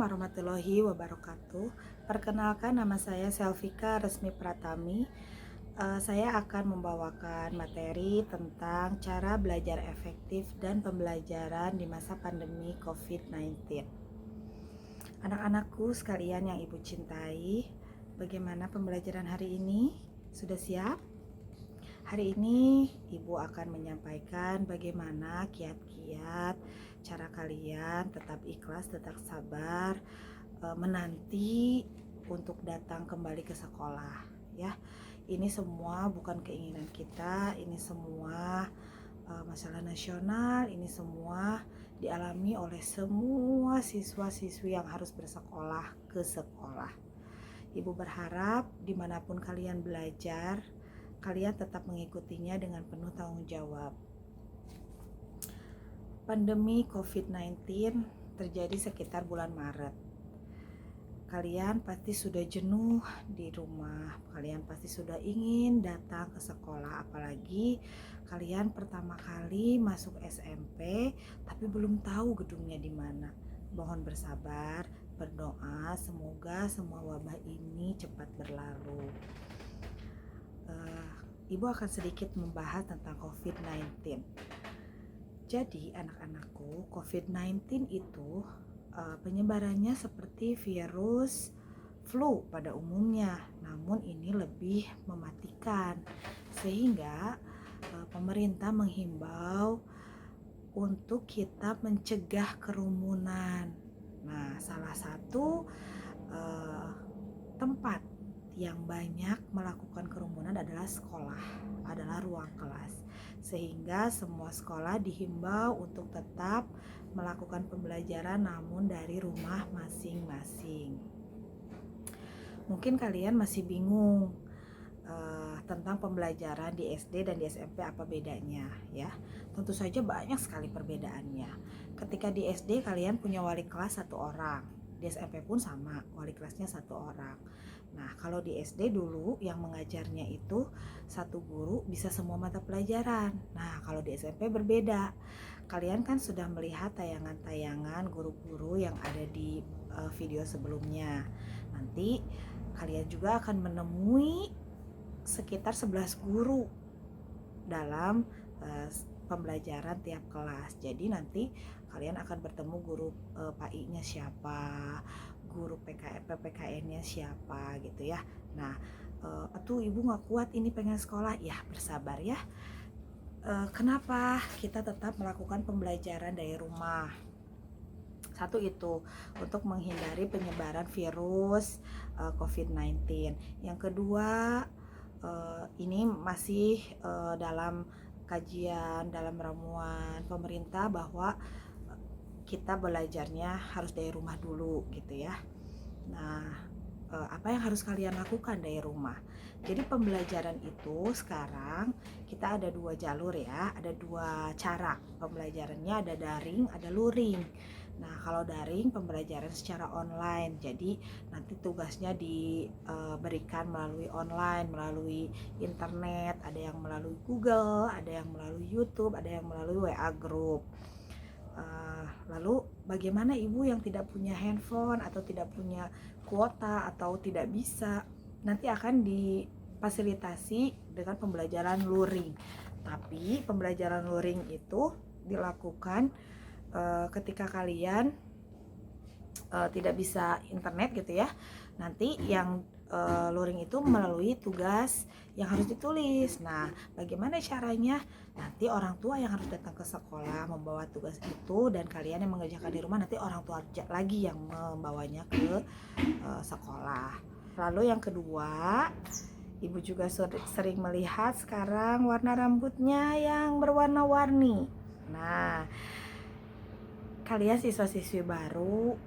warahmatullahi wabarakatuh. Perkenalkan, nama saya Selvika Resmi Pratami. Saya akan membawakan materi tentang cara belajar efektif dan pembelajaran di masa pandemi COVID-19. Anak-anakku sekalian yang Ibu cintai, bagaimana pembelajaran hari ini? Sudah siap? Hari ini Ibu akan menyampaikan bagaimana kiat-kiat cara kalian tetap ikhlas, tetap sabar, menanti untuk datang kembali ke sekolah, ya. Ini semua bukan keinginan kita, ini semua masalah nasional, ini semua dialami oleh semua siswa-siswi yang harus bersekolah ke sekolah. Ibu berharap dimanapun kalian belajar, kalian tetap mengikutinya dengan penuh tanggung jawab. Pandemi COVID-19 terjadi sekitar bulan Maret. Kalian pasti sudah jenuh di rumah, kalian pasti sudah ingin datang ke sekolah, apalagi kalian pertama kali masuk SMP tapi belum tahu gedungnya di mana. Mohon bersabar, berdoa semoga semua wabah ini cepat berlalu. Ibu akan sedikit membahas tentang COVID-19. Jadi anak-anakku, COVID-19 itu penyebarannya seperti virus flu pada umumnya, namun ini lebih mematikan, sehingga pemerintah menghimbau untuk kita mencegah kerumunan. Nah, salah satu tempat yang banyak melakukan kerumunan adalah sekolah, adalah ruang kelas, sehingga semua sekolah dihimbau untuk tetap melakukan pembelajaran namun dari rumah masing-masing. Mungkin kalian masih bingung tentang pembelajaran di SD dan di SMP apa bedanya, ya. Tentu saja banyak sekali perbedaannya. Ketika di SD kalian punya wali kelas 1 orang, di SMP pun sama, wali kelasnya 1 orang. Nah, kalau di SD dulu yang mengajarnya itu 1 guru bisa semua mata pelajaran. Nah, kalau di SMP berbeda. Kalian kan sudah melihat tayangan-tayangan guru-guru yang ada di video sebelumnya. Nanti kalian juga akan menemui sekitar 11 guru dalam pembelajaran tiap kelas. Jadi nanti kalian akan bertemu guru PAI-nya siapa, guru PPKN-nya siapa gitu ya. Nah, atuh ibu gak kuat ini pengen sekolah, ya bersabar ya. Kenapa kita tetap melakukan pembelajaran dari rumah? Satu itu untuk menghindari penyebaran virus COVID-19. Yang kedua, ini masih dalam kajian, dalam ramuan pemerintah bahwa kita belajarnya harus dari rumah dulu gitu ya. Nah, apa yang harus kalian lakukan dari rumah? Jadi pembelajaran itu sekarang kita ada 2 jalur ya, ada 2 cara pembelajarannya, ada daring, ada luring. Nah, kalau daring pembelajaran secara online, jadi nanti tugasnya diberikan melalui online, melalui internet, ada yang melalui Google, ada yang melalui YouTube, ada yang melalui WA Group. Lalu bagaimana ibu yang tidak punya handphone atau tidak punya kuota atau tidak bisa? Nanti akan difasilitasi dengan pembelajaran luring. Tapi pembelajaran luring itu dilakukan ketika kalian tidak bisa internet gitu ya. Nanti yang luring itu melalui tugas yang harus ditulis. Nah, bagaimana caranya? Nanti orang tua yang harus datang ke sekolah membawa tugas itu, dan kalian yang mengerjakan di rumah nanti orang tua lagi yang membawanya ke sekolah. Lalu yang kedua, ibu juga sering melihat sekarang warna rambutnya yang berwarna-warni. Nah, kalian siswa-siswi baru,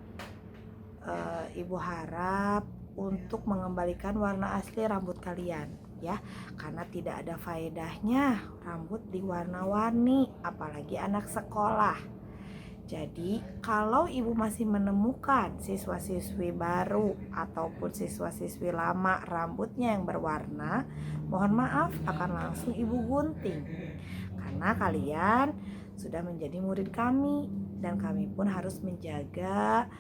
ibu harap untuk mengembalikan warna asli rambut kalian ya, karena tidak ada faedahnya rambut diwarna-warni apalagi anak sekolah. Jadi kalau ibu masih menemukan siswa-siswi baru ataupun siswa-siswi lama rambutnya yang berwarna, mohon maaf akan langsung ibu gunting, karena kalian sudah menjadi murid kami dan kami pun harus menjaga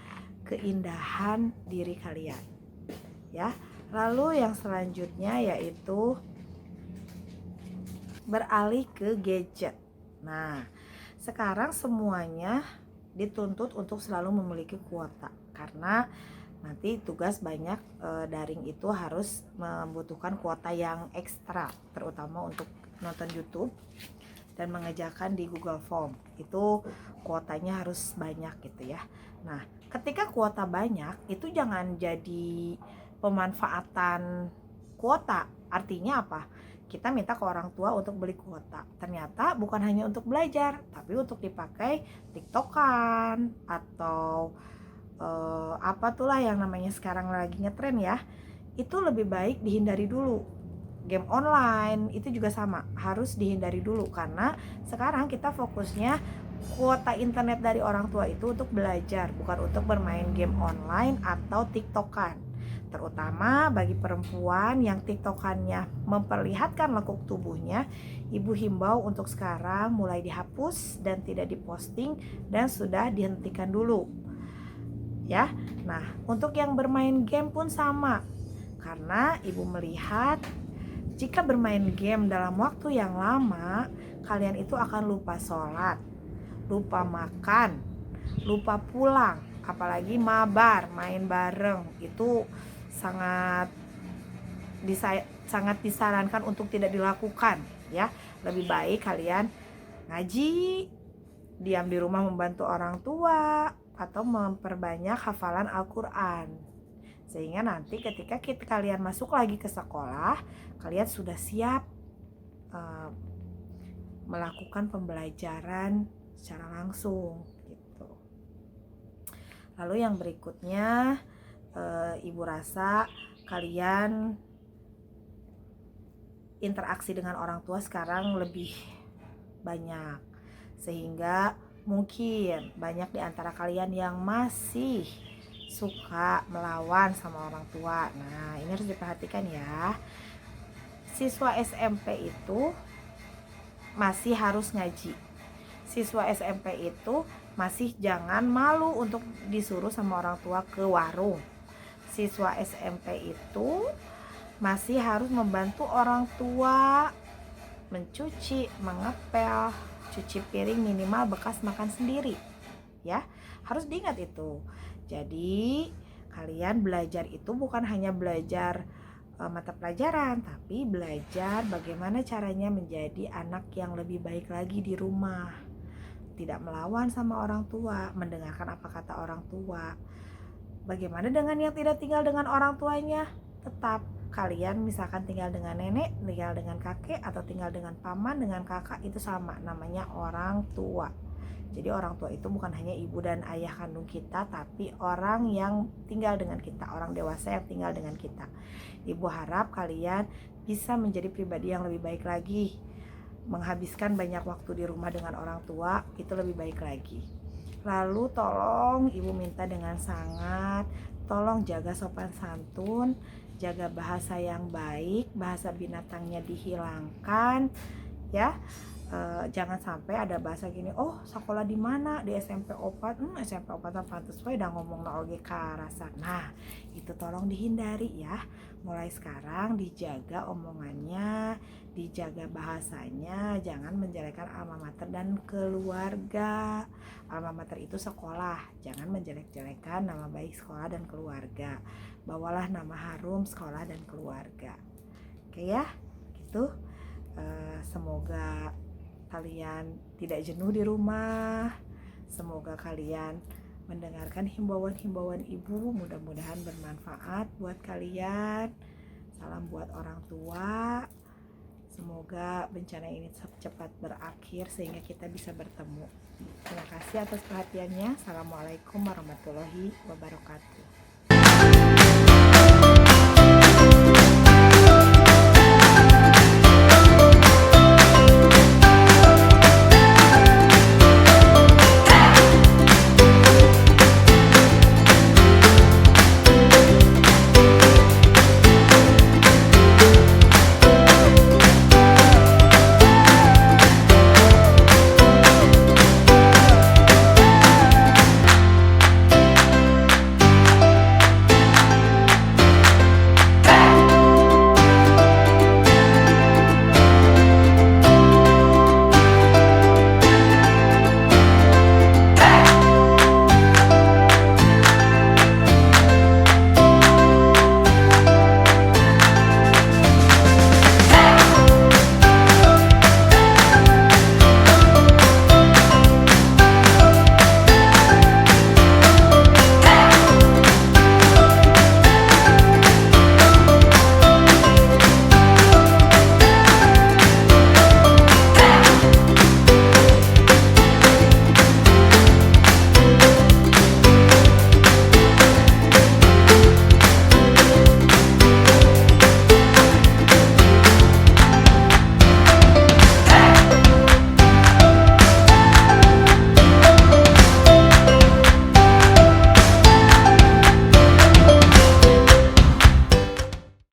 keindahan diri kalian, ya. Lalu yang selanjutnya yaitu beralih ke gadget. Nah, sekarang semuanya dituntut untuk selalu memiliki kuota karena nanti tugas banyak, daring itu harus membutuhkan kuota yang ekstra, terutama untuk nonton YouTube dan mengerjakan di Google Form. Itu kuotanya harus banyak gitu ya. Nah, ketika kuota banyak itu jangan jadi pemanfaatan kuota. Artinya apa? Kita minta ke orang tua untuk beli kuota. Ternyata bukan hanya untuk belajar, tapi untuk dipakai TikTokan atau apa tuh lah yang namanya sekarang lagi ngetren ya. Itu lebih baik dihindari dulu. Game online itu juga sama, harus dihindari dulu karena sekarang kita fokusnya kuota internet dari orang tua itu untuk belajar, bukan untuk bermain game online atau TikTokan. Terutama bagi perempuan yang TikTokannya memperlihatkan lekuk tubuhnya, ibu himbau untuk sekarang mulai dihapus dan tidak diposting dan sudah dihentikan dulu. Ya. Nah, untuk yang bermain game pun sama. Karena ibu melihat jika bermain game dalam waktu yang lama, kalian itu akan lupa sholat, lupa makan, lupa pulang, apalagi mabar, main bareng. Itu sangat disarankan untuk tidak dilakukan ya. Lebih baik kalian ngaji, diam di rumah membantu orang tua, atau memperbanyak hafalan Al-Quran. Sehingga nanti ketika kalian masuk lagi ke sekolah, kalian sudah siap melakukan pembelajaran secara langsung gitu. Lalu yang berikutnya, ibu rasa kalian interaksi dengan orang tua sekarang lebih banyak, sehingga mungkin banyak di antara kalian yang masih suka melawan sama orang tua. Nah, ini harus diperhatikan ya. Siswa SMP itu masih harus ngaji. Siswa SMP itu masih jangan malu untuk disuruh sama orang tua ke warung. Siswa SMP itu masih harus membantu orang tua mencuci, mengepel, cuci piring, minimal bekas makan sendiri. Ya, harus diingat itu. Jadi, kalian belajar itu bukan hanya belajar mata pelajaran, tapi belajar bagaimana caranya menjadi anak yang lebih baik lagi di rumah. Tidak melawan sama orang tua, mendengarkan apa kata orang tua. Bagaimana dengan yang tidak tinggal dengan orang tuanya? Tetap kalian misalkan tinggal dengan nenek, tinggal dengan kakek, atau tinggal dengan paman, dengan kakak, itu sama, namanya orang tua. Jadi orang tua itu bukan hanya ibu dan ayah kandung kita, tapi orang yang tinggal dengan kita, orang dewasa yang tinggal dengan kita. Ibu harap kalian bisa menjadi pribadi yang lebih baik lagi. Menghabiskan banyak waktu di rumah dengan orang tua itu lebih baik lagi. Lalu tolong ibu minta dengan sangat, tolong jaga sopan santun, jaga bahasa yang baik, bahasa binatangnya dihilangkan ya. Jangan sampai ada bahasa gini, oh sekolah di mana, di SMP opat, SMP opatan pantes we udah ngomong oge karasan. Nah, itu tolong dihindari ya. Mulai sekarang dijaga omongannya, dijaga bahasanya, jangan menjelekkan alma mater dan keluarga. Alma mater itu sekolah, jangan menjelek-jelekan nama baik sekolah dan keluarga. Bawalah nama harum sekolah dan keluarga. Oke ya, gitu. Semoga kalian tidak jenuh di rumah. Semoga kalian mendengarkan himbauan-himbauan ibu, mudah-mudahan bermanfaat buat kalian. Salam buat orang tua. Semoga bencana ini cepat berakhir sehingga kita bisa bertemu. Terima kasih atas perhatiannya. Assalamualaikum warahmatullahi wabarakatuh.